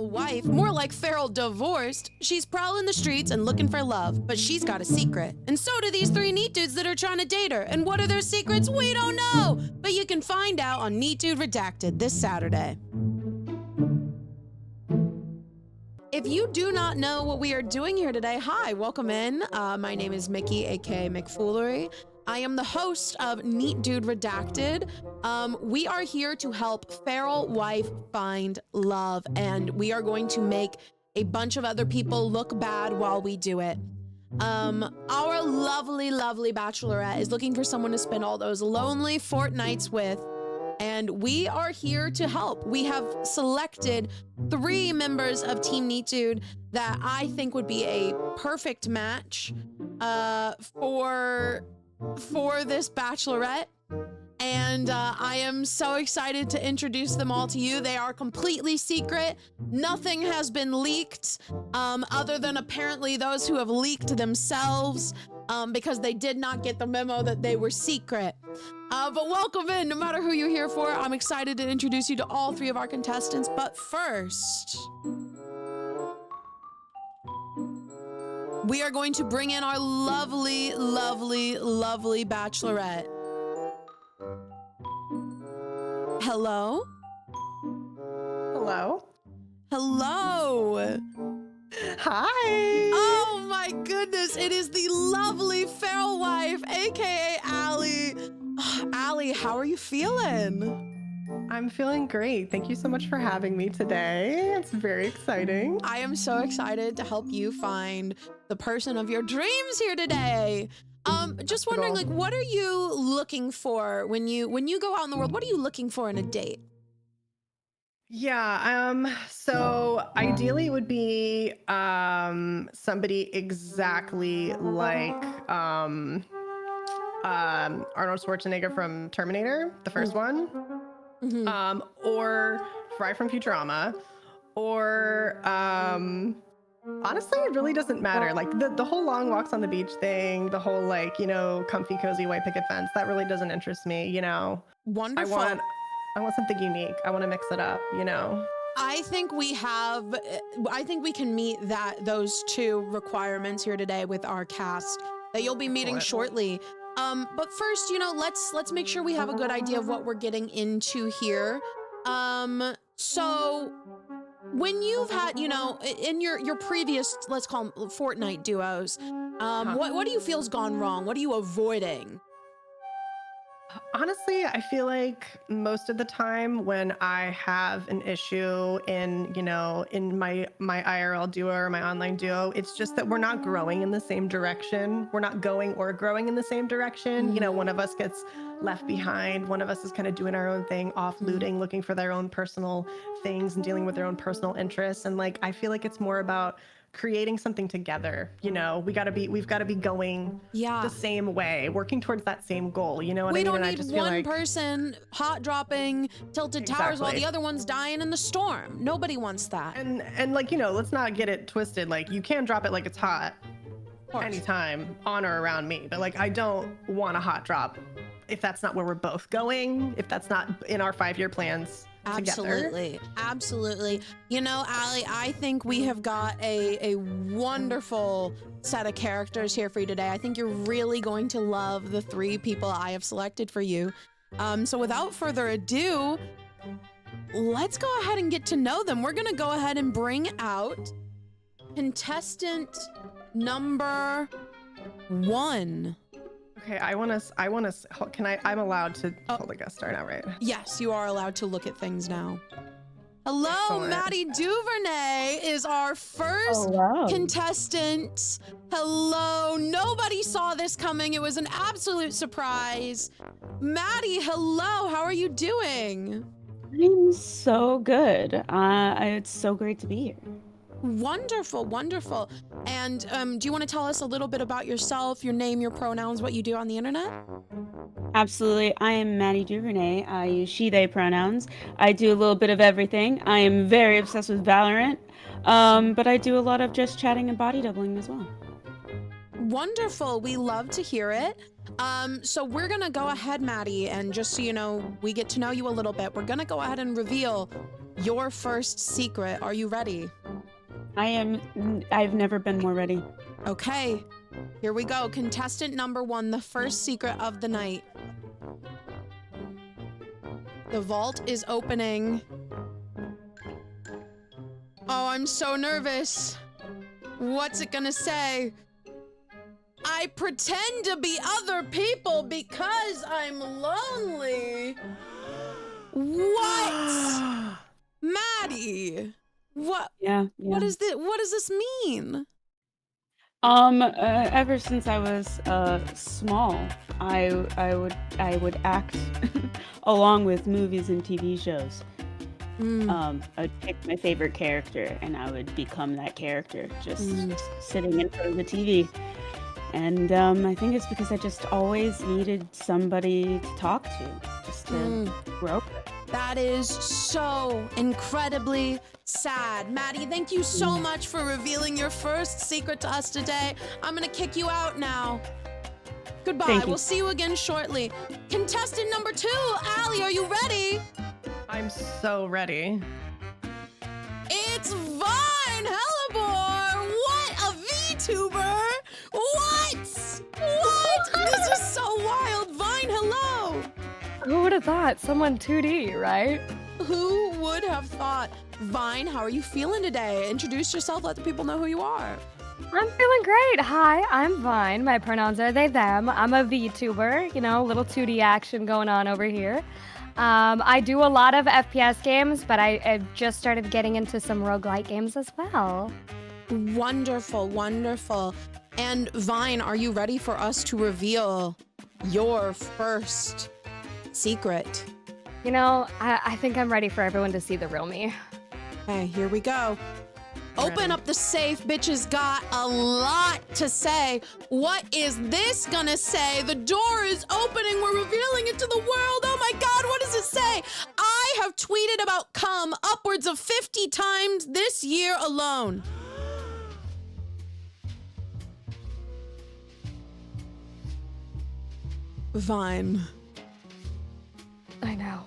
feral wife, more like feral divorced. She's prowling the streets and looking for love, but she's got a secret. And so do these three neat dudes that are trying to date her. And what are their secrets? We don't know. But you can find out on Neat Dude Redacted this Saturday. If you do not know what we are doing here today, hi, welcome in. My name is Mikki, aka Mikfoolery. I am the host of Neat Dude Redacted. We are here to help feral wife find love, and we are going to make a bunch of other people look bad while we do it. Our lovely, lovely bachelorette is looking for someone to spend all those lonely fortnights with, and we are here to help. We have selected 3 members of Team Neat Dude that I think would be a perfect match for this bachelorette, and I am so excited to introduce them all to you. They are completely secret. Nothing has been leaked, other than apparently those who have leaked themselves, because they did not get the memo that they were secret. But welcome in, no matter who you're here for. I'm excited to introduce you to all 3 of our contestants, but first, we are going to bring in our lovely, lovely, lovely bachelorette. Hello? Hello? Hello! Hi! Oh my goodness, it is the lovely feral wife, aka Alli. Alli, how are you feeling? I'm feeling great. Thank you so much for having me today. It's very exciting. I am so excited to help you find the person of your dreams here today. Just wondering, like, what are you looking for when you go out in the world? What are you looking for in a date? Yeah, so ideally it would be somebody exactly like Arnold Schwarzenegger from Terminator, the first one. Mm-hmm. Or Fry from Futurama, or honestly, it really doesn't matter. Like the whole long walks on the beach thing, the whole, like, you know, comfy, cozy white picket fence, that really doesn't interest me, you know. Wonderful. I want something unique. I want to mix it up, you know. I think we can meet those 2 requirements here today with our cast that you'll be meeting shortly. But first, you know, let's make sure we have a good idea of what we're getting into here. So when you've had, you know, in your previous, let's call them fortnight duos, what do you feel's gone wrong? What are you avoiding? Honestly, I feel like most of the time when I have an issue in, you know, in my IRL duo or my online duo, it's just that we're not growing in the same direction. We're not going or growing in the same direction. You know, one of us gets left behind. One of us is kind of doing our own thing, offloading, looking for their own personal things and dealing with their own personal interests. And like, I feel like it's more about creating something together. You know, we've got to be going the same way, working towards that same goal. You know what I mean? We don't need one person hot dropping tilted towers while the other one's dying in the storm. Nobody wants that. And like, you know, let's not get it twisted. Like, you can drop it like it's hot anytime on or around me, but like, I don't want a hot drop if that's not where we're both going, if that's not in our 5-year plans. Absolutely. Absolutely. You know, Alli, I think we have got a wonderful set of characters here for you today. I think you're really going to love the 3 people I have selected for you. So without further ado, let's go ahead and get to know them. We're going to go ahead and bring out contestant number 1. Okay, I'm allowed to hold the guest star now, right? Yes, you are allowed to look at things now. Hello, Excellent. Maddie Duvernay is our first contestant. Hello, nobody saw this coming. It was an absolute surprise. Maddie, hello, how are you doing? I'm so good. It's so great to be here. Wonderful, wonderful. And do you want to tell us a little bit about yourself, your name, your pronouns, what you do on the internet? Absolutely. I am Maddie Duvernay. I use she, they pronouns. I do a little bit of everything. I am very obsessed with Valorant, but I do a lot of just chatting and body doubling as well. Wonderful. We love to hear it. So we're gonna go ahead, Maddie, and just so you know, we get to know you a little bit. We're gonna go ahead and reveal your first secret. Are you ready? I've never been more ready. Okay, here we go. Contestant number 1, the first secret of the night. The vault is opening. Oh, I'm so nervous. What's it gonna say? I pretend to be other people because I'm lonely. What? Maddie. What? Yeah. What does this mean? Ever since I was small, I would act along with movies and TV shows. I'd pick my favorite character and I would become that character, just sitting in front of the TV. And I think it's because I just always needed somebody to talk to, just to grow. That is so incredibly sad. Maddie, thank you so much for revealing your first secret to us today. I'm gonna kick you out now. Goodbye. Thank you. We'll see you again shortly. Contestant number 2, Alli, are you ready? I'm so ready. It's Vine! Hello, what a VTuber! What? This is so wild. Vine, hello! Who would have thought? Someone 2D, right? Who would have thought? Vine, how are you feeling today? Introduce yourself, let the people know who you are. I'm feeling great. Hi, I'm Vine. My pronouns are they, them. I'm a VTuber, a little 2D action going on over here. I do a lot of FPS games, but I've just started getting into some roguelike games as well. Wonderful, wonderful. And Vine, are you ready for us to reveal your first secret? I think I'm ready for everyone to see the real me. Okay, here we go. Open up the safe, bitches got a lot to say. What is this gonna say? The door is opening, we're revealing it to the world. Oh my God, what does it say? I have tweeted about cum upwards of 50 times this year alone. Vine, I know.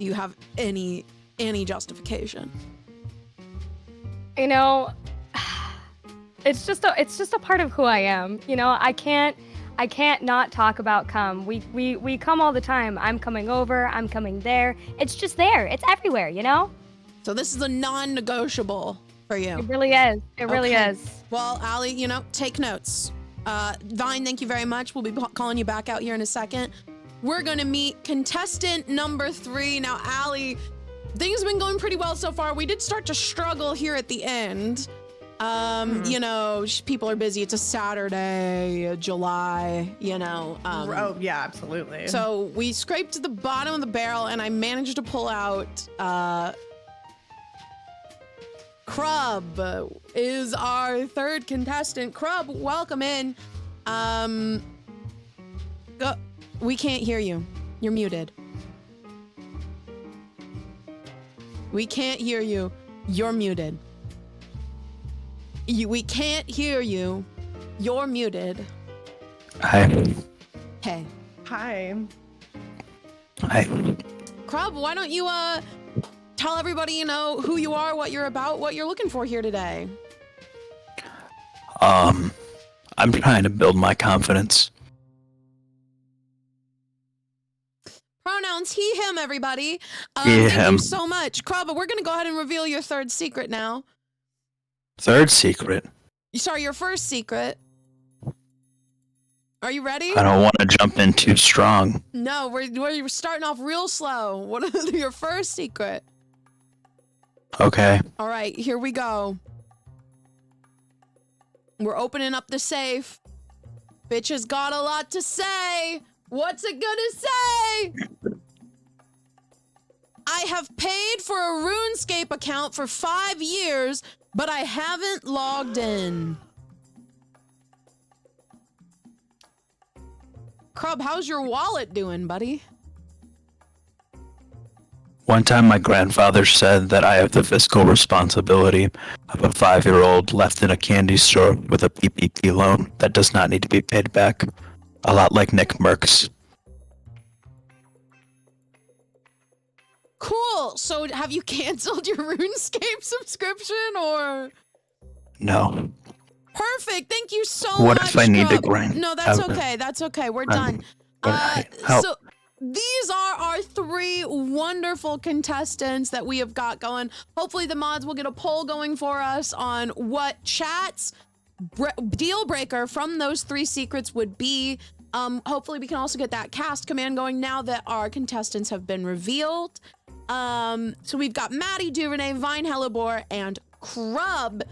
do you have any justification? It's just a part of who I am. I can't not talk about cum. We come all the time. I'm coming over, I'm coming there. It's just there. It's everywhere, So this is a non-negotiable for you. It really is. It really Okay. is. Well, Alli, take notes. Vine, thank you very much. We'll be calling you back out here in a second. We're gonna meet contestant number 3. Now, Alli, things have been going pretty well so far. We did start to struggle here at the end. People are busy. It's a Saturday, July, Oh, yeah, absolutely. So we scraped to the bottom of the barrel and I managed to pull out, Crub is our third contestant. Crub, welcome in. We can't hear you. You're muted. We can't hear you. You're muted. We can't hear you. You're muted. Hi. Hey. Hi. Hi. Crub, why don't you tell everybody, who you are, what you're about, what you're looking for here today? I'm trying to build my confidence. Pronouns he, him, everybody. He, thank you him. so much. Crub, we're going to go ahead and reveal your third secret now. Third secret. Sorry, your first secret. Are you ready? I don't want to jump in too strong. No, we're starting off real slow. What is your first secret? Okay. All right, here we go. We're opening up the safe. Bitch has got a lot to say. What's it gonna say? I have paid for a RuneScape account for 5 years, but I haven't logged in. Crub, how's your wallet doing, buddy? One time my grandfather said that I have the fiscal responsibility of a 5-year-old left in a candy store with a PPP loan that does not need to be paid back. A lot like Nick Merckx. Cool. So have you canceled your RuneScape subscription or? No. Perfect. Thank you so What much. if I need to Scrub. grind? No, that's okay. That's okay. We're done. Help. So these are our 3 wonderful contestants that we have got going. Hopefully the mods will get a poll going for us on what chat's deal breaker from those 3 secrets would be. Hopefully we can also get that cast command going now that our contestants have been revealed. So we've got Maddie, Duvernay, Vine, Hellebore, and Crub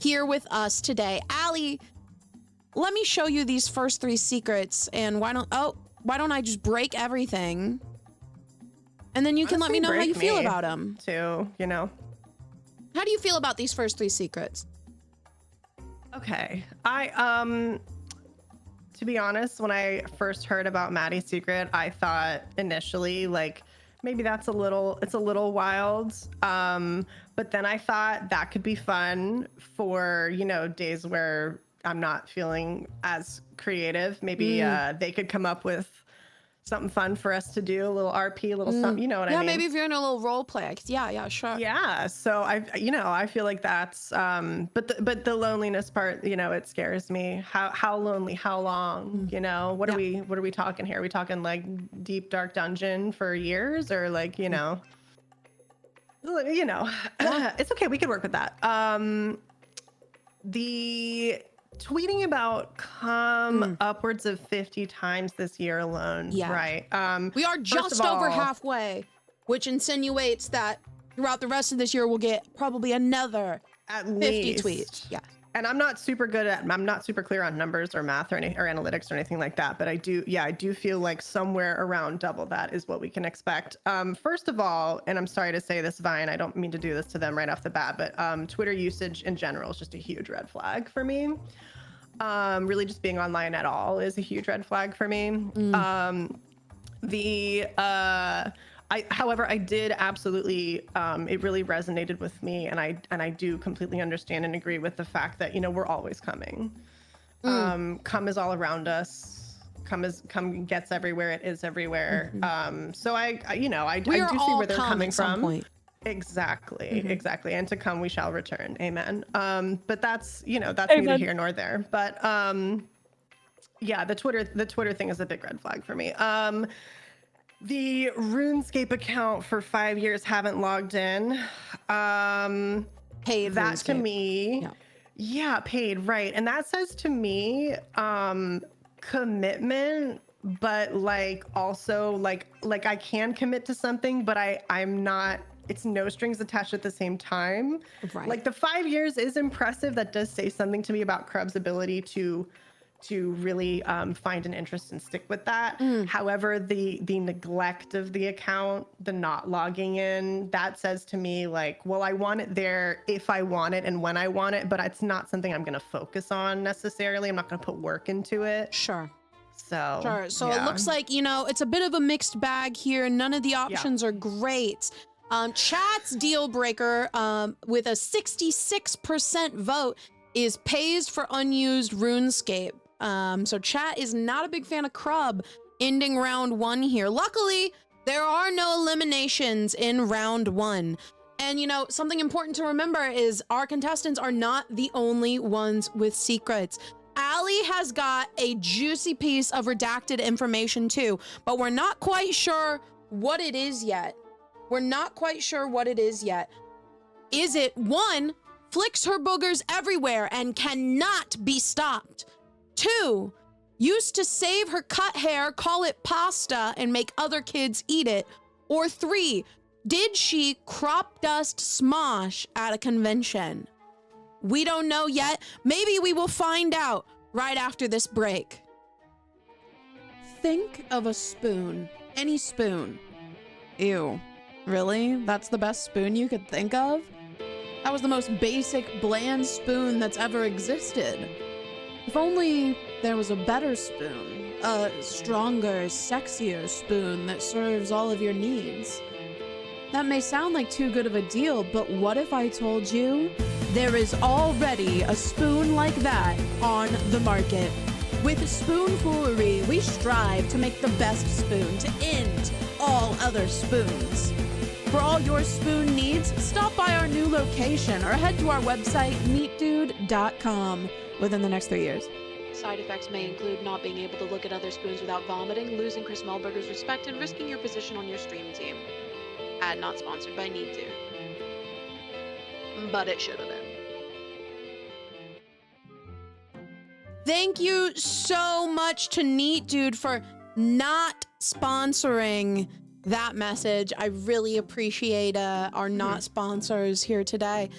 here with us today. Alli, let me show you these first 3 secrets, and why don't I just break everything? And then you can let me know how you feel about them. Too, you know. How do you feel about these first 3 secrets? Okay. To be honest, when I first heard about Maddie's secret, I thought initially like maybe it's a little wild. But then I thought that could be fun for, you know, days where I'm not feeling as creative. Maybe they could come up with something fun for us to do, a little RP, a little something, you know what I mean? Yeah, maybe if you're in a little role play. Yeah, sure. Yeah, so I feel like that's, but the loneliness part, you know, it scares me. How lonely, how long, you know, what are we talking here? Are we talking like deep, dark dungeon for years or like, you know, it's okay. We could work with that. The tweeting about come upwards of 50 times this year alone. Yeah. Right. We are just over halfway, which insinuates that throughout the rest of this year, we'll get probably another at 50 least. tweets. Yeah. And I'm not super clear on numbers or math or analytics or anything like that. But I do feel like somewhere around double that is what we can expect. First of all, and I'm sorry to say this, Vine, I don't mean to do this to them right off the bat, but Twitter usage in general is just a huge red flag for me. Really just being online at all is a huge red flag for me. However, I did absolutely, it really resonated with me, and I do completely understand and agree with the fact that, you know, we're always coming. Come is all around us. Come gets everywhere. It is everywhere. So I do see where they're coming from. Point. Exactly. And to come we shall return. Amen. But that's neither here nor there. But yeah, the Twitter thing is a big red flag for me. The RuneScape account for 5 years haven't logged in. Paid that RuneScape. To me. Yeah, paid, right. And that says to me commitment, but like also like I can commit to something, but I'm not, it's no strings attached at the same time. Right. Like the 5 years is impressive. That does say something to me about Crub's ability to really find an interest and stick with that. However, the neglect of the account, the not logging in, that says to me like, well, I want it there if I want it and when I want it, but it's not something I'm going to focus on necessarily. I'm not going to put work into it. Sure. So It looks like, you know, it's a bit of a mixed bag here. None of the options are great. Chat's deal breaker with a 66% vote is pays for unused RuneScape. So chat is not a big fan of Crub ending round 1 here. Luckily, there are no eliminations in round 1. And, you know, something important to remember is our contestants are not the only ones with secrets. Alli has got a juicy piece of redacted information too, but we're not quite sure what it is yet. Is it 1, flicks her boogers everywhere and cannot be stopped? 2, used to save her cut hair, call it pasta, and make other kids eat it? Or 3, did she crop dust smosh at a convention? We don't know yet. Maybe we will find out right after this break. Think of a spoon. Any spoon. Ew. Really? That's the best spoon you could think of? That was the most basic, bland spoon that's ever existed. If only there was a better spoon, a stronger, sexier spoon that serves all of your needs. That may sound like too good of a deal, but what if I told you there is already a spoon like that on the market? With Spoonfoolery, we strive to make the best spoon to end all other spoons. For all your spoon needs, stop by our new location or head to our website, meatdude.com, within the next 3 years. Side effects may include not being able to look at other spoons without vomiting, losing Chris Melberger's respect, and risking your position on your stream team. Ad not sponsored by Need To. But it should have been. Thank you so much to Neat Dude for not sponsoring that message. I really appreciate our not sponsors here today.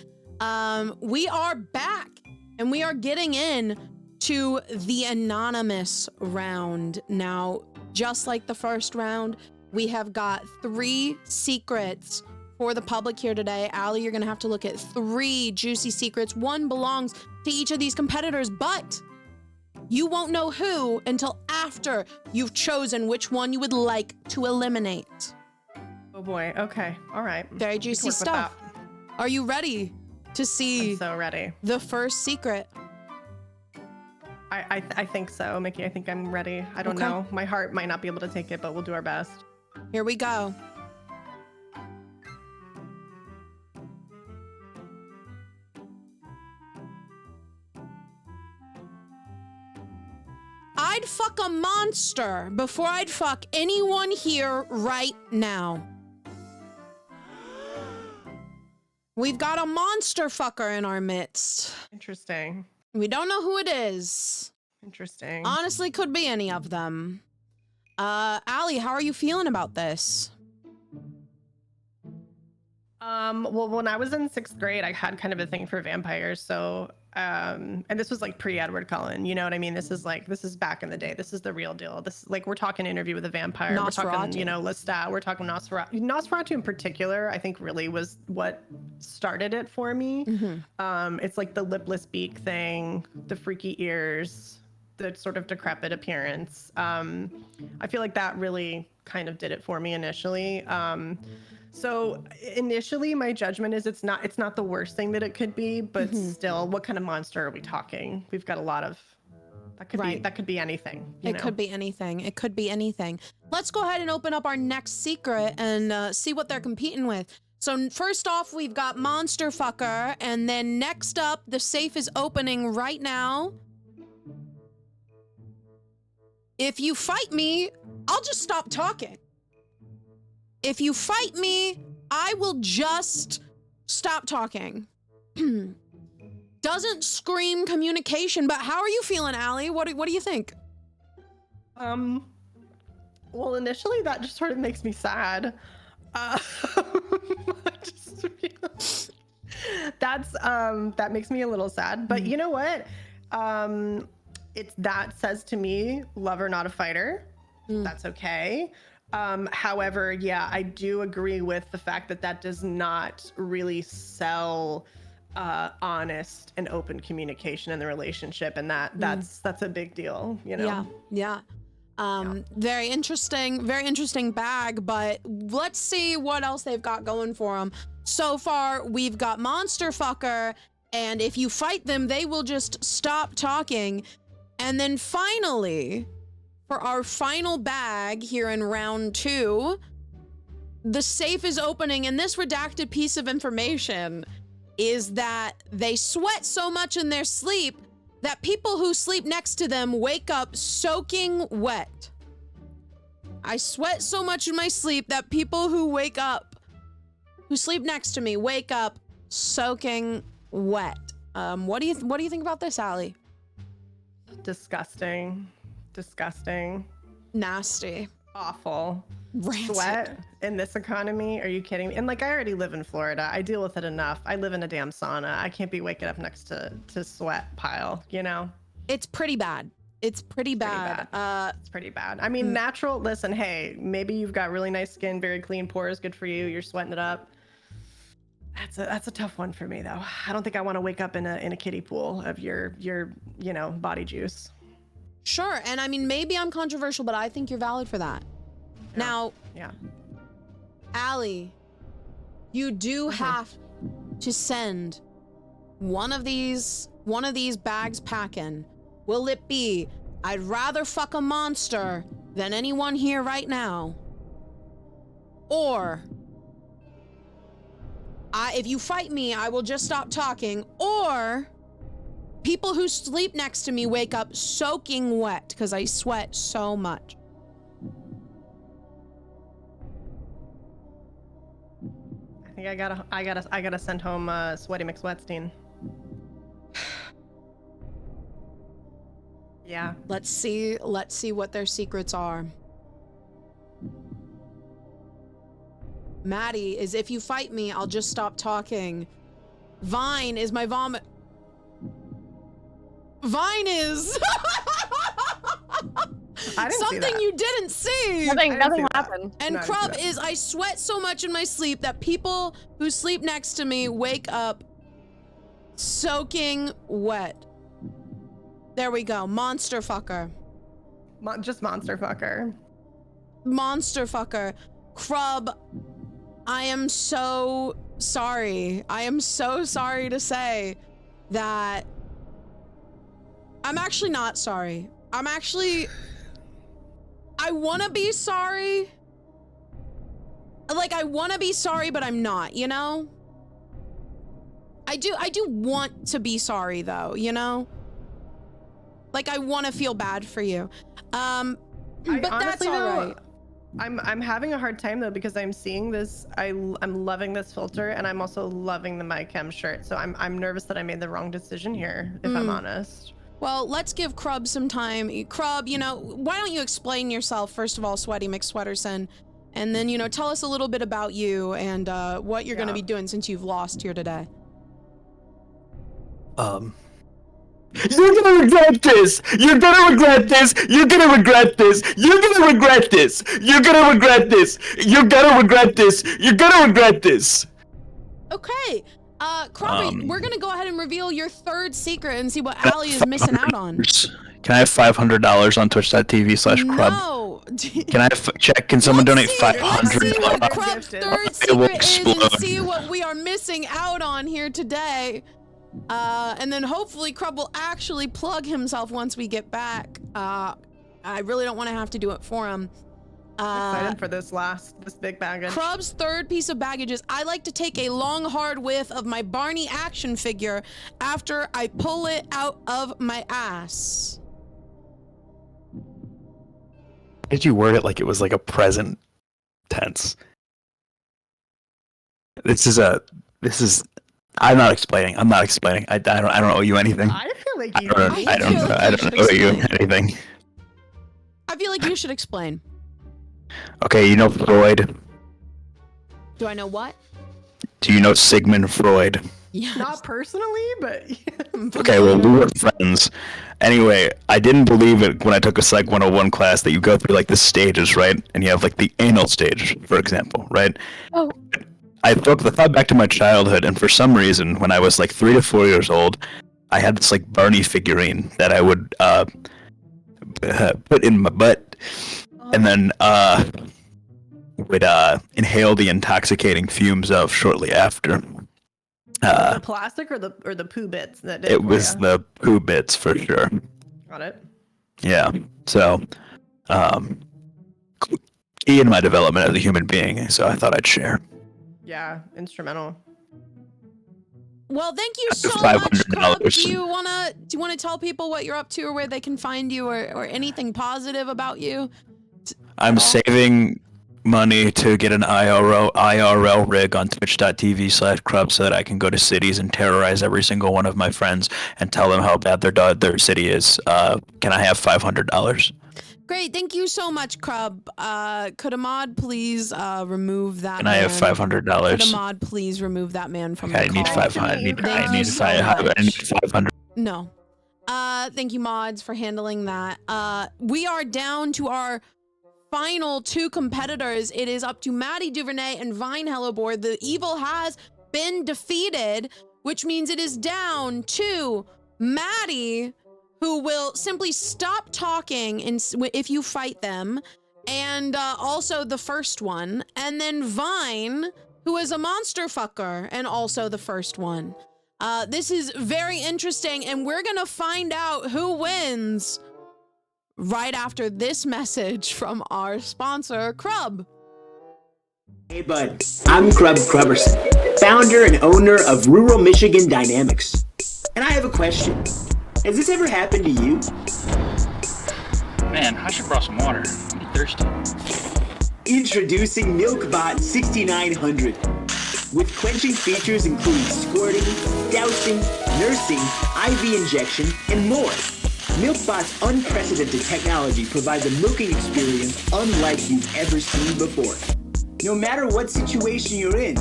We are back and we are getting in to the anonymous round. Now, just like the first round, we have got 3 secrets for the public here today. Alli, you're gonna have to look at 3 juicy secrets. 1 belongs to each of these competitors, but you won't know who until after you've chosen which one you would like to eliminate. Oh boy, okay, all right. Very juicy stuff. Are you ready to see I'm so ready. the first secret? I think so, Mikki. I think I'm ready. I don't know. My heart might not be able to take it, but we'll do our best. Here we go. I'd fuck a monster before I'd fuck anyone here right now. We've got a monster fucker in our midst. Interesting. We don't know who it is. Interesting. Honestly, could be any of them. Alli, how are you feeling about this? Well, when I was in 6th grade, I had kind of a thing for vampires. So, and this was like pre-Edward Cullen, you know what I mean? This is back in the day. This is the real deal. This, like, we're talking Interview with a Vampire. We're talking, Lestat. We're talking Nosferatu. Nosferatu in particular, I think really was what started it for me. Mm-hmm. It's like the lipless beak thing, the freaky ears, the sort of decrepit appearance. I feel like that really kind of did it for me initially. So initially my judgment is it's not the worst thing that it could be, but still, what kind of monster are we talking? We've got a lot of, that could be anything. It could be anything. It could be anything. Let's go ahead and open up our next secret and see what they're competing with. So first off, we've got Monster Fucker, and then next up, the safe is opening right now. If you fight me, I'll just stop talking. If you fight me, I will just stop talking. Doesn't scream communication, but how are you feeling, Alli? What do you think? Well, initially that just sort of makes me sad. That makes me a little sad, but you know what? That says to me, lover, not a fighter. That's okay. However, yeah, I do agree with the fact that does not really sell honest and open communication in the relationship, and that's a big deal, you know. Yeah. Very interesting bag, but let's see what else they've got going for them. So far, we've got Monster Fucker, and if you fight them, they will just stop talking. And then finally, for our final bag here in round 2, the safe is opening, and this redacted piece of information is that they sweat so much in their sleep that people who sleep next to them wake up soaking wet. I sweat so much in my sleep that people who sleep next to me wake up soaking wet. What do you think about this, Alli? Disgusting. Nasty. Awful. Rancid. Sweat in this economy? Are you kidding me? And like, I already live in Florida. I deal with it enough. I live in a damn sauna. I can't be waking up next to sweat pile, you know? It's pretty bad. It's pretty bad. It's pretty bad. I mean, natural, listen, hey, maybe you've got really nice skin, very clean pores, good for you. You're sweating it up. That's a tough one for me, though. I don't think I want to wake up in a kiddie pool of your body juice. Sure, and I mean, maybe I'm controversial, but I think you're valid for that. Yeah. Now, Alli, you do have to send one of these bags packing. Will it be, I'd rather fuck a monster than anyone here right now? Or, if you fight me, I will just stop talking, or people who sleep next to me wake up soaking wet because I sweat so much. I think I gotta send home Sweaty McSweatstein. Yeah. Let's see what their secrets are. Maddie is if you fight me, I'll just stop talking. Vine is my vomit. Vine is I didn't something see that. you didn't see. Nothing see that. happened. And No, I didn't see Crub that. is I sweat so much in my sleep that people who sleep next to me wake up soaking wet. There we go. Monster fucker. Just monster fucker. Monster fucker. Crub, I am so sorry. I am so sorry to say that I'm actually not sorry. I want to be sorry. Like, I want to be sorry, but I'm not, you know? I do want to be sorry, though, you know? Like, I want to feel bad for you. But that's honestly, all though, right. I'm having a hard time though because I'm seeing this. I'm loving this filter, and I'm also loving the MyChem shirt. So I'm nervous that I made the wrong decision here, if I'm honest. Well, let's give Crub some time. Crub, you know, why don't you explain yourself, first of all, Sweaty McSweaterson, and then, you know, tell us a little bit about you and what you're going to be doing since you've lost here today. You're gonna regret this! You're gonna regret this! You're gonna regret this! You're gonna regret this! You're gonna regret this! You're gonna regret this! You're gonna regret this! Okay. Crub, we're going to go ahead and reveal your third secret and see what Alli is missing out on. Can I have $500 on twitch.tv/crub? No. Can I check? Can someone donate Let's see what $500? Crub's third It will secret is and explode. see what we are missing out on here today. And then hopefully Crub will actually plug himself once we get back. I really don't want to have to do it for him. Excited for this big baggage. Crub's third piece of baggage is I like to take a long hard whiff of my Barney action figure after I pull it out of my ass. Did you word it like it was like a present tense? This is I'm not explaining. I don't owe you anything. I feel like you. I don't owe you anything. I feel like you should explain. Okay, you know Freud. Do I know what? Do you know Sigmund Freud? Yes. Not personally, but Okay, well, we were friends. Anyway, I didn't believe it when I took a Psych 101 class that you go through like the stages, right? And you have like the anal stage, for example, right? Oh. I thought back to my childhood, and for some reason, when I was like 3 to 4 years old, I had this like Barney figurine that I would put in my butt, and then would inhale the intoxicating fumes of shortly after. the plastic or the poo bits that did It for was ya? the poo bits for sure. Got it. Yeah. So, key in my development as a human being. So I thought I'd share. Yeah, instrumental. Well, thank you Up to so much, Crub. $500. Do you wanna tell people what you're up to or where they can find you or anything positive about you? I'm saving money to get an IRL rig on twitch.tv/crub so that I can go to cities and terrorize every single one of my friends and tell them how bad their city is. Can I have $500? Great, thank you so much, Crub. Could a mod please remove that Can I have man? $500? Could a mod please remove that man from Okay, the I need call? 500. I need Thank you so 500. No. Thank you, mods, for handling that. We are down to our final 2 competitors. It is up to Maddie Duvernay and Vine Helloboard. The evil has been defeated, which means it is down to Maddie, who will simply stop talking if you fight them, and also the first one, and then Vine, who is a monster fucker, and also the first one. This is very interesting, and we're gonna find out who wins right after this message from our sponsor, Crub. Hey bud, I'm Crubberson. founder and owner of Rural Michigan Dynamics. And I have a question. Has this ever happened to you? Man, I should brought some water. I'm thirsty. Introducing MilkBot 6900. With quenching features including squirting, dousing, nursing, IV injection, and more. MilkBot's unprecedented technology provides a milking experience unlike you've ever seen before. No matter what situation you're in,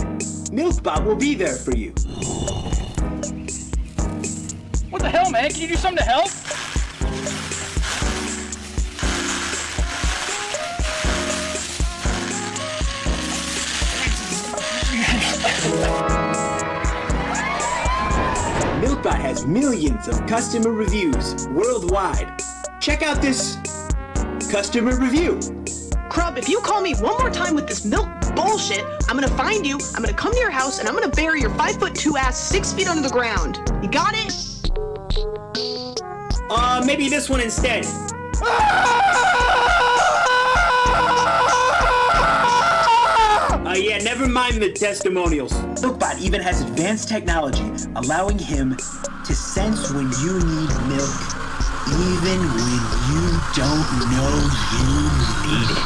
MilkBot will be there for you. What the hell, man? Can you do something to help? MilkBot has millions of customer reviews worldwide. Check out this customer review. Crub, if you call me one more time with this milk bullshit, I'm gonna find you, I'm gonna come to your house, and I'm gonna bury your 5'2" ass 6 feet under the ground. You got it? Maybe this one instead. Yeah, never mind the testimonials. MilkBot even has advanced technology, allowing him to sense when you need milk, even when you don't know you need it.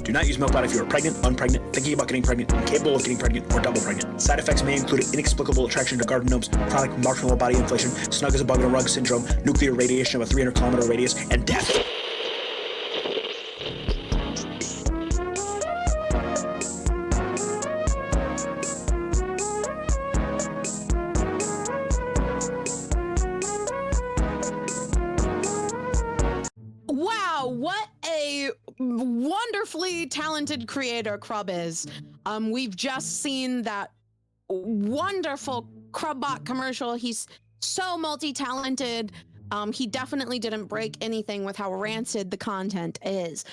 Do not use MilkBot if you are pregnant, unpregnant, thinking about getting pregnant, incapable of getting pregnant, or double pregnant. Side effects may include inexplicable attraction to garden gnomes, chronic marshmallow body inflation, snug as a bug in a rug syndrome, nuclear radiation of a 300-kilometer radius, and death. Wow, what a wonderfully talented creator Crub is. We've just seen that wonderful Crubbot commercial. He's so multi-talented. He definitely didn't break anything with how rancid the content is.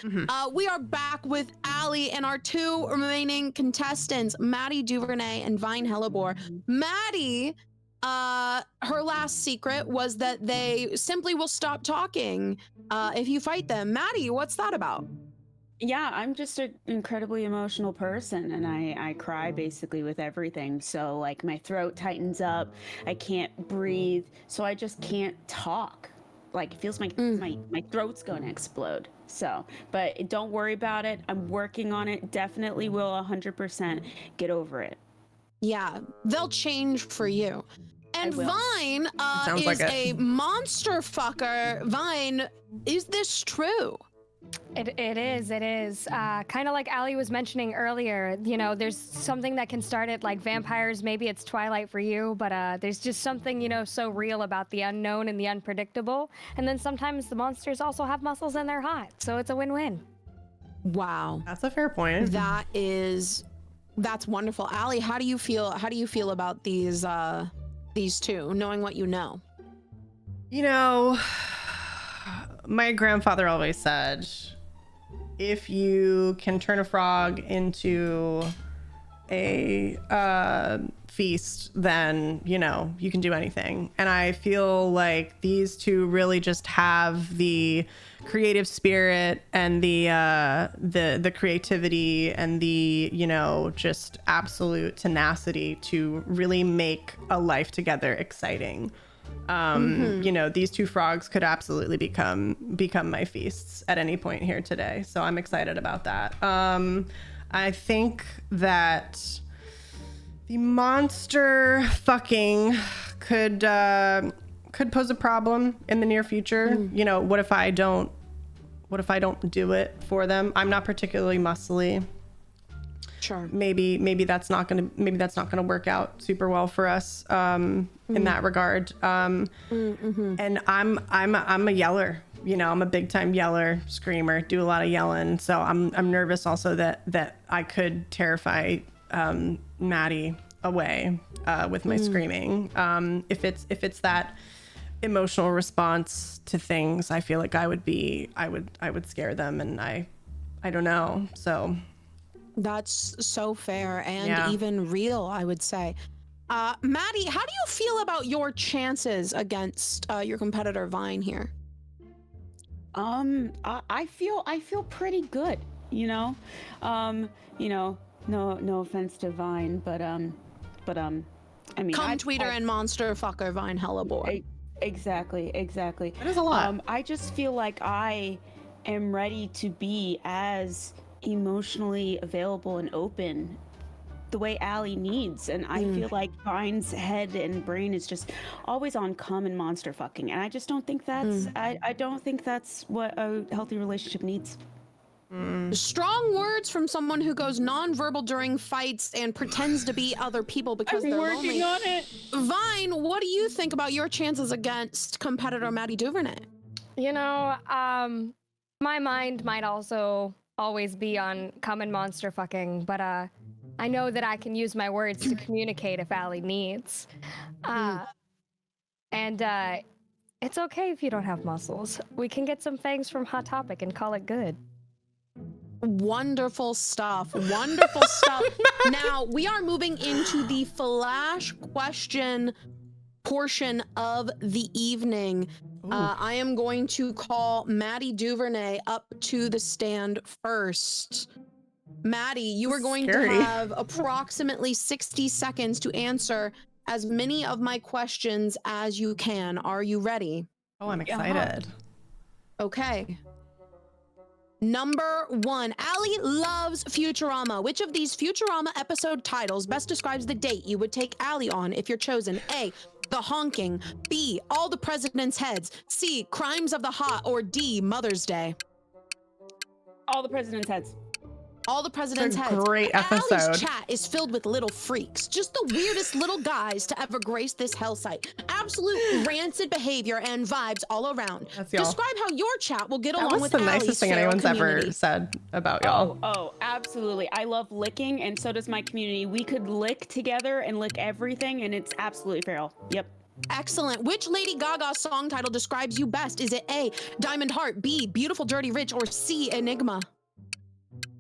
We are back with Alli and our two remaining contestants, Maddie Duvernay and Vine Hellebore. Maddie, her last secret was that they simply will stop talking if you fight them. Maddie, what's that about? Yeah, I'm just an incredibly emotional person, and I cry basically with everything. So like my throat tightens up, I can't breathe, so I just can't talk. Like it feels my throat's going to explode. So, but don't worry about it. I'm working on it. Definitely will 100% get over it. Yeah, they'll change for you. And Vine is like a monster fucker. Vine, is this true? It is. Kind of like Alli was mentioning earlier, you know, there's something that can start at like vampires, maybe it's Twilight for you, but there's just something, you know, so real about the unknown and the unpredictable. And then sometimes the monsters also have muscles and they're hot, so it's a win-win. Wow. That's a fair point. That's wonderful. Alli, how do you feel about these two, knowing what you know? You know, my grandfather always said, if you can turn a frog into a feast, then, you know, you can do anything. And I feel like these two really just have the creative spirit and the creativity and the, you know, just absolute tenacity to really make a life together exciting. You know, these two frogs could absolutely become my feasts at any point here today. So I'm excited about that. I think that the monster fucking could pose a problem in the near future. You know, what if I don't do it for them? I'm not particularly muscly. Sure. Maybe that's not gonna work out super well for us in that regard. And I'm a yeller. You know, I'm a big time yeller, screamer, do a lot of yelling. So I'm nervous also that I could terrify Maddie away with my screaming. If it's that emotional response to things, I feel like I would scare them, and I don't know. So that's so fair and even real, I would say. Maddie, how do you feel about your chances against your competitor Vine here? I feel pretty good, you know. No offense to Vine, but I mean, Come tweeter and monster fucker Vine hella boy. Exactly. That is a lot. I just feel like I am ready to be as emotionally available and open the way Alli needs, and I feel like Vine's head and brain is just always on cum and monster fucking, and I just don't think that's I don't think that's what a healthy relationship needs. Strong words from someone who goes nonverbal during fights and pretends to be other people because they're lonely. on it. Vine, what do you think about your chances against competitor Maddie Duvernay? You know, my mind might also always be on common monster fucking, but I know that I can use my words to communicate if Alli needs. And it's okay if you don't have muscles. We can get some fangs from Hot Topic and call it good. Wonderful stuff. Wonderful stuff. Now, we are moving into the flash question portion of the evening. I am going to call Maddie Duvernay up to the stand first. Maddie, you are going to have approximately 60 seconds to answer as many of my questions as you can. Are you ready? Oh, I'm excited. Okay. Number 1, Alli loves Futurama. Which of these Futurama episode titles best describes the date you would take Alli on if you're chosen? A, The Honking. B, All the President's Heads. C, Crimes of the Hot. Or D, Mother's Day. All the President's Heads. All the President's Heads. Great episode. Alli's chat is filled with little freaks, just the weirdest little guys to ever grace this hell site. Absolute rancid behavior and vibes all around. Describe how your chat will get along with That was the Alli's nicest thing feral anyone's community. ever said about y'all. Oh, absolutely. I love licking, and so does my community. We could lick together and lick everything, and it's absolutely feral. Yep. Excellent. Which Lady Gaga song title describes you best? Is it A, Diamond Heart, B, Beautiful Dirty Rich, or C, Enigma?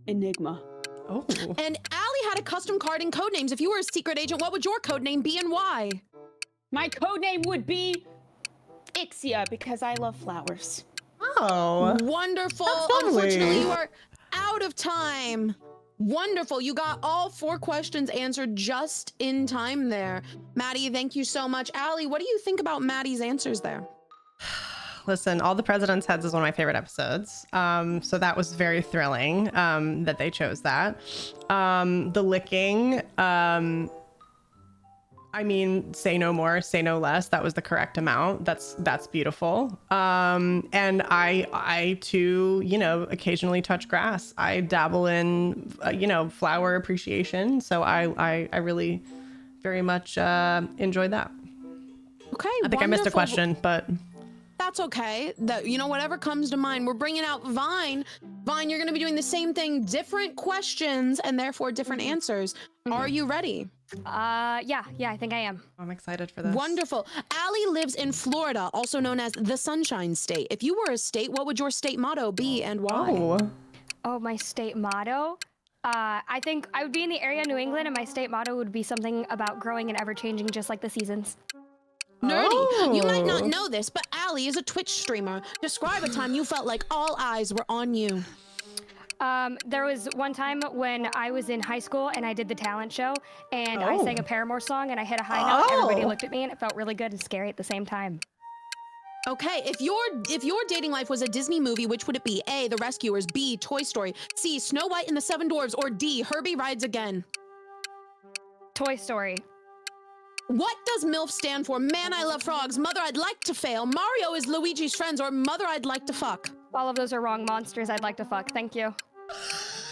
Enigma. Oh. And Alli had a custom card in codenames. If you were a secret agent, what would your codename be and why? My codename would be Ixia because I love flowers. Oh. Wonderful. That's lovely. Unfortunately, you are out of time. Wonderful. You got all 4 questions answered just in time there. Maddie, thank you so much. Alli, what do you think about Maddie's answers there? Listen, All the President's Heads is one of my favorite episodes. So that was very thrilling that they chose that. The licking, I mean, say no more, say no less. That was the correct amount. That's beautiful. And I too, occasionally touch grass. I dabble in, flower appreciation. So I really very much enjoyed that. Okay. I think I missed a question, but that's okay. Whatever comes to mind. We're bringing out Vine. Vine, you're going to be doing the same thing, different questions and therefore different answers. Are you ready? Yeah, I think I am. I'm excited for this. Wonderful. Alli lives in Florida, also known as the Sunshine State. If you were a state, what would your state motto be and why? Oh, my state motto? I think I would be in the area of New England, and my state motto would be something about growing and ever-changing just like the seasons. Nerdy. You might not know this, but Alli is a Twitch streamer. Describe a time you felt like all eyes were on you. There was one time when I was in high school and I did the talent show and I sang a Paramore song and I hit a high note. Everybody looked at me and it felt really good and scary at the same time. Okay, if your dating life was a Disney movie, which would it be? A, The Rescuers, B, Toy Story, C, Snow White and the Seven Dwarfs, or D, Herbie Rides Again? Toy Story. What does MILF stand for? Man, I love frogs. Mother, I'd like to fail. Mario is Luigi's friends, or Mother, I'd like to fuck. All of those are wrong. Monsters, I'd like to fuck. Thank you.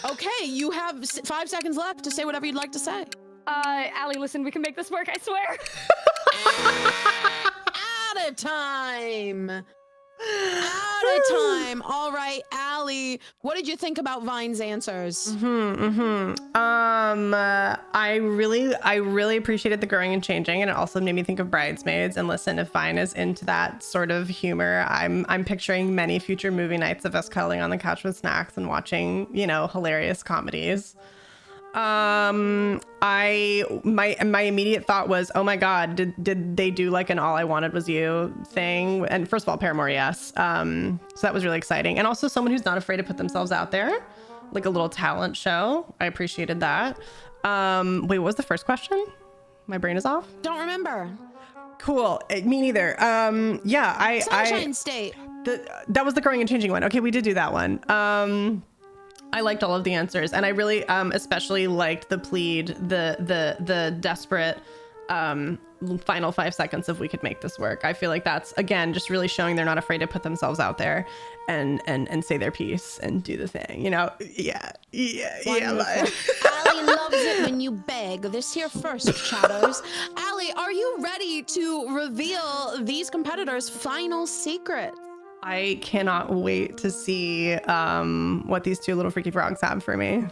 Okay, you have 5 seconds left to say whatever you'd like to say. Alli, listen, we can make this work, I swear. Out of time. Out of time. All right, Alli, what did you think about Vine's answers? I really appreciated the growing and changing, and it also made me think of Bridesmaids. And listen, if Vine is into that sort of humor, I'm picturing many future movie nights of us cuddling on the couch with snacks and watching, hilarious comedies. My immediate thought was, oh my god, did they do like an All I Wanted Was You thing? And first of all, Paramore, yes. So that was really exciting, and also someone who's not afraid to put themselves out there, like a little talent show. I appreciated that. Wait, what was the first question? My brain is off. Don't remember. Cool. Me neither. Yeah, Sunshine State. That was the growing and changing one. Okay, we did do that one. I liked all of the answers, and I really especially liked the plead, the desperate final 5 seconds of we could make this work. I feel like that's, again, just really showing they're not afraid to put themselves out there and say their piece and do the thing, you know? Yeah. Alli loves it when you beg. This here first, chatters. Alli, are you ready to reveal these competitors' final secret? I cannot wait to see what these two little freaky frogs have for me.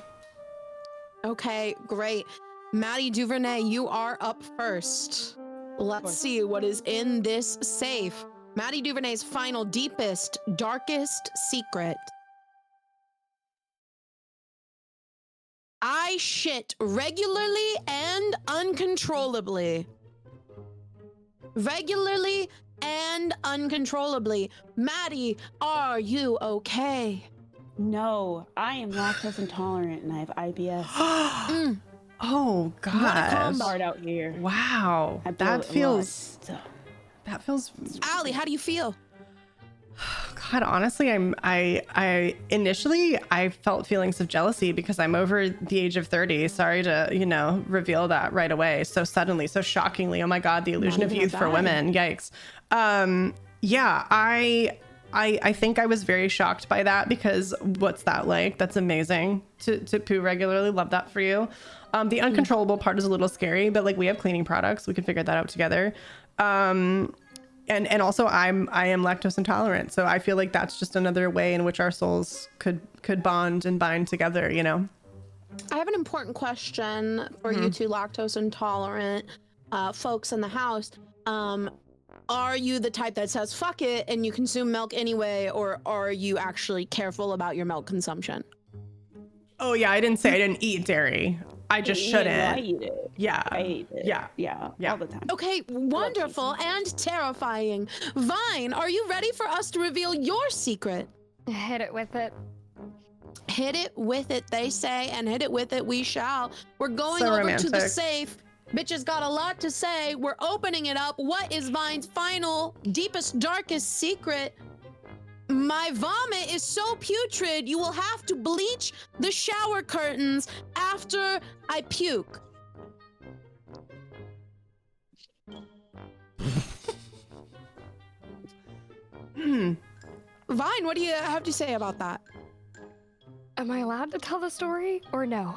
Okay, great. Maddie Duvernay, you are up first. Let's see what is in this safe. Maddie Duvernay's final, deepest, darkest secret. I shit regularly and uncontrollably. Regularly and uncontrollably. Maddie, are you okay? No, I am lactose intolerant and I have IBS. Oh God! Hard out here. Wow, that feels. Alli, how do you feel? God, honestly, I initially felt feelings of jealousy because I'm over the age of 30. Sorry to, reveal that right away. So suddenly, so shockingly. Oh my God, the illusion of youth for women. Yikes. Yeah, I think I was very shocked by that because what's that like? That's amazing to poo regularly. Love that for you. The uncontrollable part is a little scary, but like we have cleaning products. We can figure that out together. And also I am lactose intolerant. So I feel like that's just another way in which our souls could bond and bind together, you know? I have an important question for you two lactose intolerant folks in the house. Are you the type that says fuck it and you consume milk anyway, or are you actually careful about your milk consumption? Oh yeah, I didn't say I didn't eat dairy. I just shouldn't. I eat it. Yeah. I eat it. Yeah. All the time. Okay, wonderful and terrifying. Vine, are you ready for us to reveal your secret? Hit it with it. Hit it with it, they say, and hit it with it we shall. We're going So over romantic. to the safe. Bitches got a lot to say. We're opening it up. What is Vine's final, deepest, darkest secret? My vomit is so putrid, you will have to bleach the shower curtains after I puke. Vine, what do you have to say about that? Am I allowed to tell the story or no?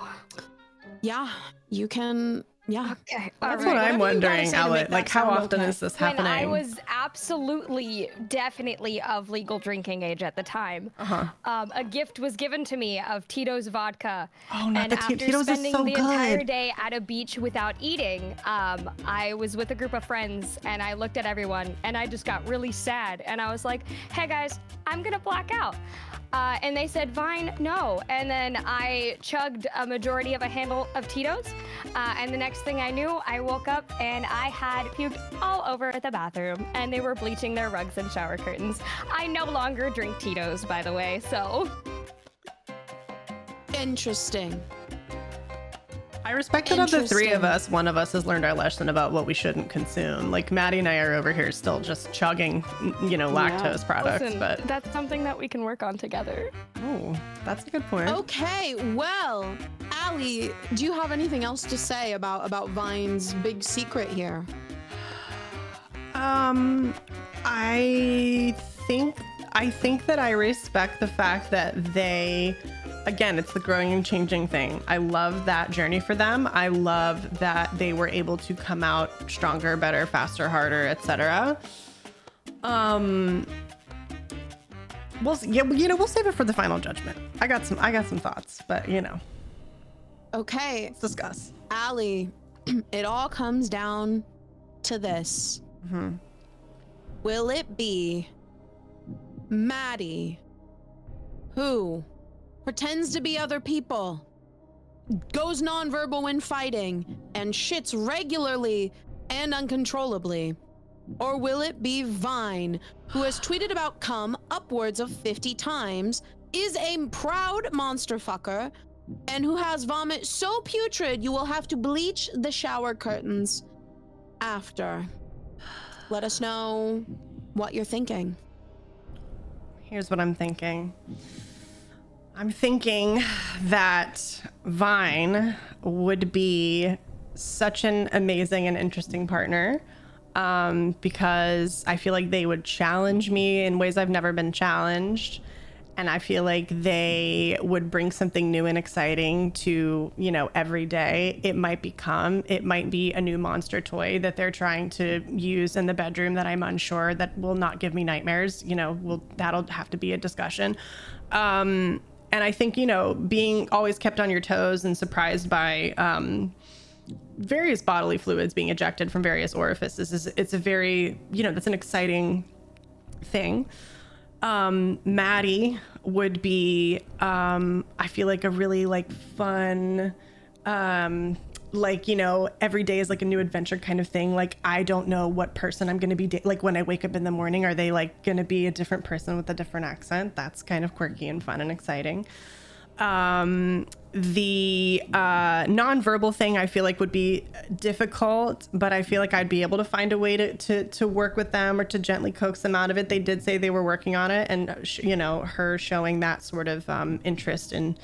Yeah, you can. Yeah. Okay. That's what I'm wondering, Alli. Like, how often is this happening? When I was definitely of legal drinking age at the time, a gift was given to me of Tito's vodka. Oh, not and the after Tito's is spending so the good. entire day at a beach without eating, I was with a group of friends and I looked at everyone and I just got really sad. And I was like, hey guys, I'm gonna black out. And they said, Vine, no. And then I chugged a majority of a handle of Tito's. And the next thing I knew, I woke up and I had puked all over the bathroom. And they were bleaching their rugs and shower curtains. I no longer drink Tito's, by the way, so. Interesting. I respect that of the three of us, one of us has learned our lesson about what we shouldn't consume. Like Maddie and I are over here still just chugging, lactose products. Listen, but that's something that we can work on together. Oh, that's a good point. Okay, well, Alli, do you have anything else to say about Vine's big secret here? I think that I respect the fact that they, again, it's the growing and changing thing. I love that journey for them. I love that they were able to come out stronger, better, faster, harder, etc. We'll save it for the final judgment. I got some thoughts, but Okay, let's discuss. Alli, it all comes down to this. Will it be Maddie, who pretends to be other people, goes nonverbal when fighting, and shits regularly and uncontrollably? Or will it be Vine, who has tweeted about cum upwards of 50 times, is a proud monster fucker, and who has vomit so putrid you will have to bleach the shower curtains after? Let us know what you're thinking. Here's what I'm thinking. I'm thinking that Vine would be such an amazing and interesting partner, because I feel like they would challenge me in ways I've never been challenged. And I feel like they would bring something new and exciting to, every day. It might be a new monster toy that they're trying to use in the bedroom that I'm unsure that will not give me nightmares. That'll have to be a discussion. And I think, being always kept on your toes and surprised by various bodily fluids being ejected from various orifices it's a very, that's an exciting thing. Maddie would be, I feel like a really fun, every day is like a new adventure kind of thing. Like, I don't know what person I'm going to be, when I wake up in the morning, are they going to be a different person with a different accent? That's kind of quirky and fun and exciting. The nonverbal thing I feel like would be difficult, but I feel like I'd be able to find a way to work with them or to gently coax them out of it. They did say they were working on it, and her showing that sort of interest in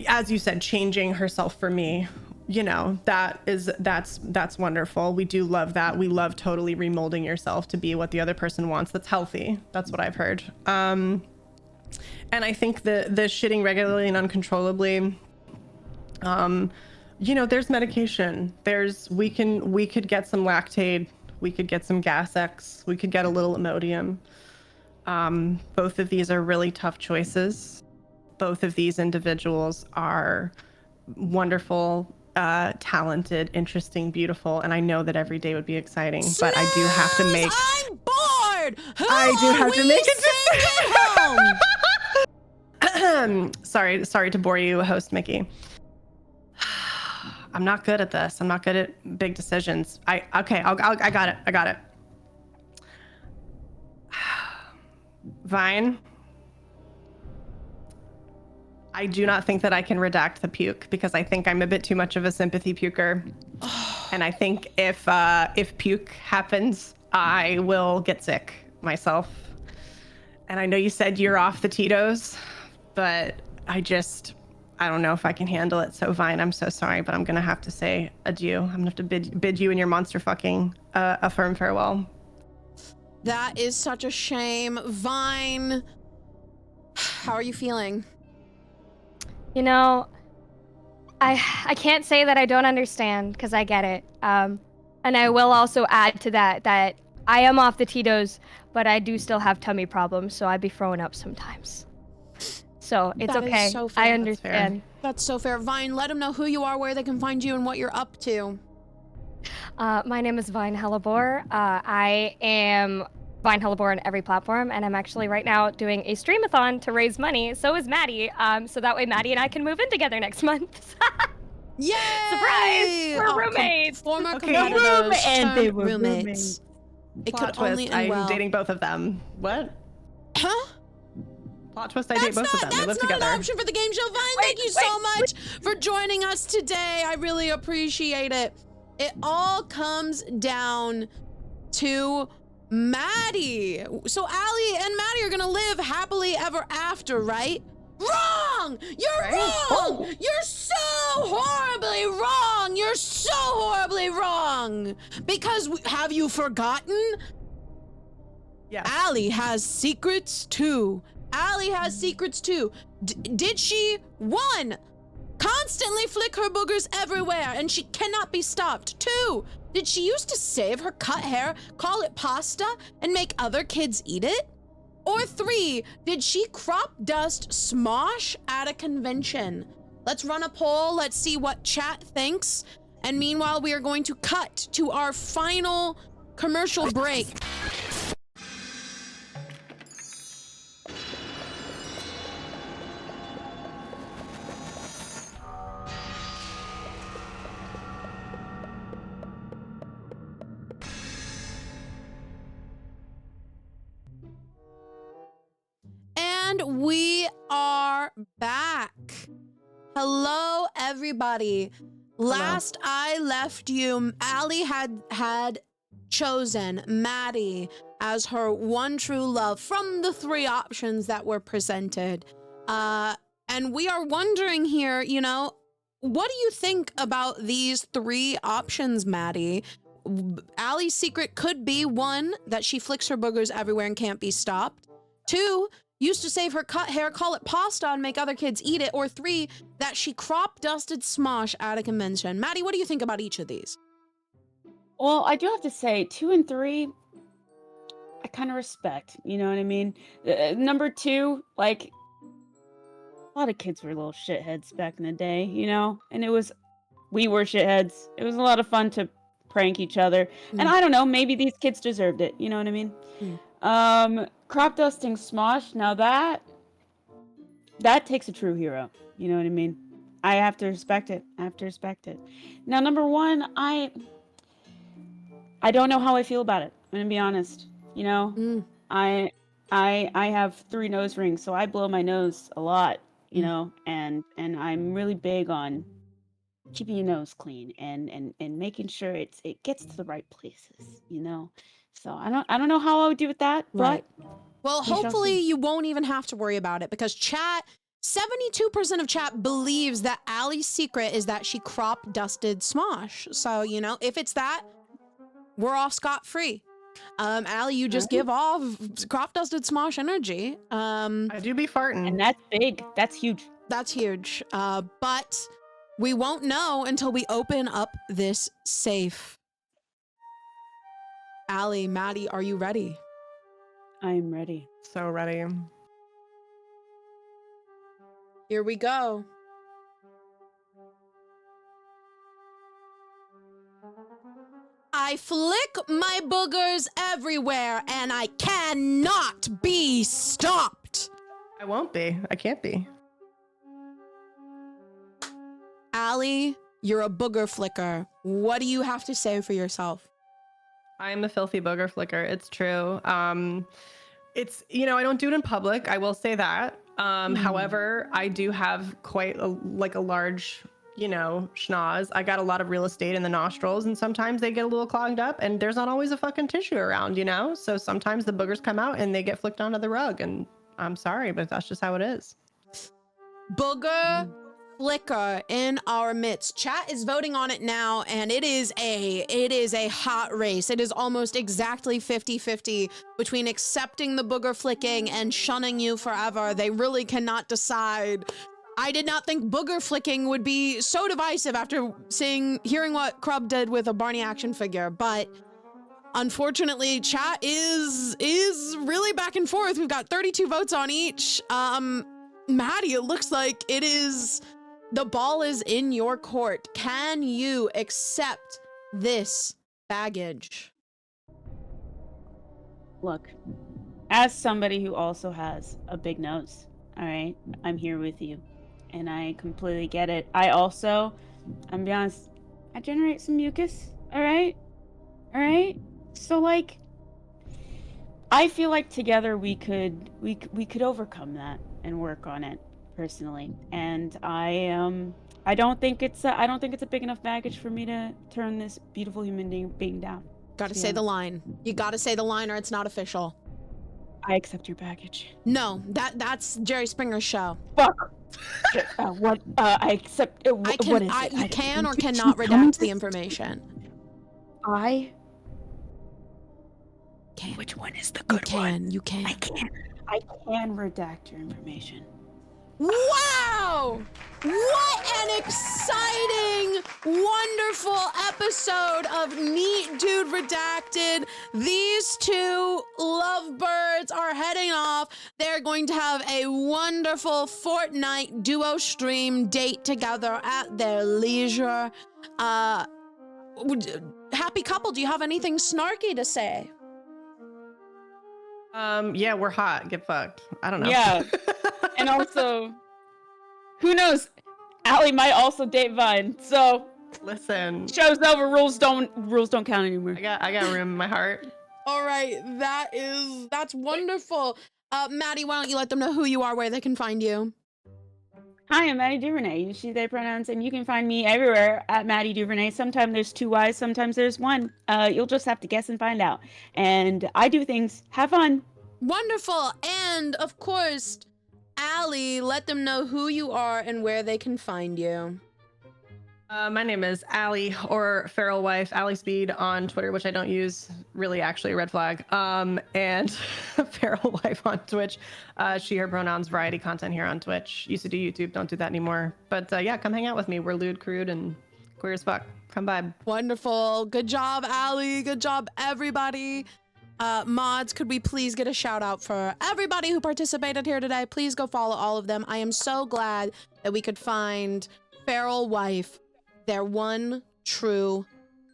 as you said, changing herself for me, that's wonderful. We do love that. We love totally remolding yourself to be what the other person wants. That's healthy. That's what I've heard. And I think the shitting regularly and uncontrollably, there's medication. We could get some Lactaid. We could get some Gas X. We could get a little Imodium. Both of these are really tough choices. Both of these individuals are wonderful, talented, interesting, beautiful, and I know that every day would be exciting. But I do have to make. I'm bored. I do have to make it. Sorry to bore you, host Mikki. I'm not good at this. I'm not good at big decisions. I got it. Vine. I do not think that I can redact the puke because I think I'm a bit too much of a sympathy puker. And I think if puke happens, I will get sick myself. And I know you said you're off the Tito's, but I don't know if I can handle it. So Vine, I'm so sorry, but I'm going to have to say adieu. I'm going to have to bid you and your monster fucking a firm farewell. That is such a shame. Vine, how are you feeling? I can't say that I don't understand because I get it. And I will also add to that I am off the Tito's, but I do still have tummy problems, so I'd be throwing up sometimes. So it's That okay. is so fair. I understand. That's so fair. Vine, let them know who you are, where they can find you, and what you're up to. My name is Vine Hellebore. I am Vine Hellebore on every platform, and I'm actually right now doing a streamathon to raise money. So is Maddie. So that way Maddie and I can move in together next month. Yay! Surprise! We're roommates. Former Okay. competitors And they turned were roommates. It Plot could twist, only end I'm well. dating both of them. What? Huh? Plot twist, I date both of them. They live That's not together. an option for the game show. Vine, thank you so much for joining us today. I really appreciate it. It all comes down to Maddie. So Alli and Maddie are gonna live happily ever after, right? Wrong! You're wrong! Oh. You're so horribly wrong! You're so horribly wrong! Because have you forgotten? Yeah. Alli has secrets too. Alli has secrets too. Did she, one, constantly flick her boogers everywhere and she cannot be stopped? Two, did she used to save her cut hair, call it pasta, and make other kids eat it? Or three, did she crop dust smosh at a convention? Let's run a poll. Let's see what chat thinks. And meanwhile, we are going to cut to our final commercial break. And we are back. Hello, everybody. Last I left you, Alli had chosen Maddie as her one true love from the 3 options that were presented. And we are wondering here, you know, what do you think about these 3 options, Maddie? Alli's secret could be 1, that she flicks her boogers everywhere and can't be stopped. 2, used to save her cut hair, call it pasta, and make other kids eat it. Or 3, that she crop dusted Smosh at a convention. Maddie, what do you think about each of these? Well, I do have to say, 2 and 3, I kind of respect. You know what I mean? Number 2, like, a lot of kids were little shitheads back in the day, you know? And we were shitheads. It was a lot of fun to prank each other. And I don't know, maybe these kids deserved it. You know what I mean? Crop dusting Smosh, now that takes a true hero. You know what I mean? I have to respect it. Now, number 1, I don't know how I feel about it. I'm gonna be honest. You know, I have 3 nose rings, so I blow my nose a lot. You know, and I'm really big on keeping your nose clean and making sure it gets to the right places. You know, so I don't know how I would do with that, but well, hopefully you won't even have to worry about it, because chat, 72% of chat believes that Alli's secret is that she crop dusted Smosh. So, you know, if it's that, we're off scot-free. Alli, you just give off crop dusted Smosh energy. I do be farting. And that's big. That's huge. That's huge. But we won't know until we open up this safe. Alli, Maddie, are you ready? I'm ready. So ready. Here we go. I flick my boogers everywhere and I cannot be stopped. I won't be. I can't be. Alli, you're a booger flicker. What do you have to say for yourself? I'm a filthy booger flicker. It's true. It's, you know, I don't do it in public. I will say that. However, I do have quite a large, you know, schnoz. I got a lot of real estate in the nostrils, and sometimes they get a little clogged up, and there's not always a fucking tissue around, you know? So sometimes the boogers come out and they get flicked onto the rug, and I'm sorry, but that's just how it is. Booger flicker in our midst. Chat is voting on it now, and it is a hot race. It is almost exactly 50-50 between accepting the booger flicking and shunning you forever. They really cannot decide. I did not think booger flicking would be so divisive after hearing what Crub did with a Barney action figure, but unfortunately, chat is really back and forth. We've got 32 votes on each. Maddie, it looks like the ball is in your court. Can you accept this baggage? Look, as somebody who also has a big nose, all right, I'm here with you. And I completely get it. I'm gonna be honest, I generate some mucus, all right? So, like, I feel like together we could overcome that and work on it personally. And I don't think it's a big enough baggage for me to turn this beautiful human being down. Gotta say the line. You gotta say the line or it's not official. I accept your baggage. No, that's Jerry Springer's show. Fuck. What? I accept. What is it? You can or cannot redact the information. I can. Which one is the good one? You can. I can redact your information. Wow! What an exciting, wonderful episode of Neat Dude Redacted. These 2 lovebirds are heading off. They're going to have a wonderful Fortnite duo stream date together at their leisure. Happy couple, do you have anything snarky to say? Yeah, we're hot. Get fucked. I don't know. Yeah. And also, who knows? Alli might also date Vine. So listen, show's over. Rules don't count anymore. I got room in my heart. All right, that's wonderful. Maddie, why don't you let them know who you are, where they can find you? Hi, I'm Maddie Duvernay. Use she, they pronouns, and you can find me everywhere at Maddie Duvernay. Sometimes there's 2 Y's, sometimes there's 1. You'll just have to guess and find out. And I do things. Have fun. Wonderful. And of course, Alli, let them know who you are and where they can find you. My name is Alli, or FeralWife, Alli Speed on Twitter, which I don't use, really, actually, red flag. And FeralWife on Twitch. She, her pronouns, variety content here on Twitch. Used to do YouTube, don't do that anymore. But yeah, come hang out with me. We're lewd, crude, and queer as fuck. Come by. Wonderful. Good job, Alli. Good job, everybody. Mods, could we please get a shout out for everybody who participated here today? Please go follow all of them. I am so glad that we could find FeralWife, their one true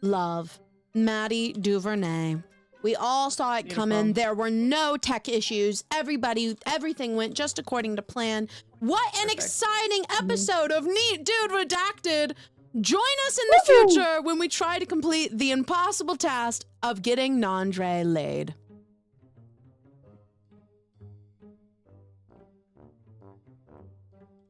love, Maddie Duvernay. We all saw it coming. There were no tech issues. Everything went just according to plan. What an exciting episode of Neat Dude Redacted. Join us in the future when we try to complete the impossible task of getting Nandre laid.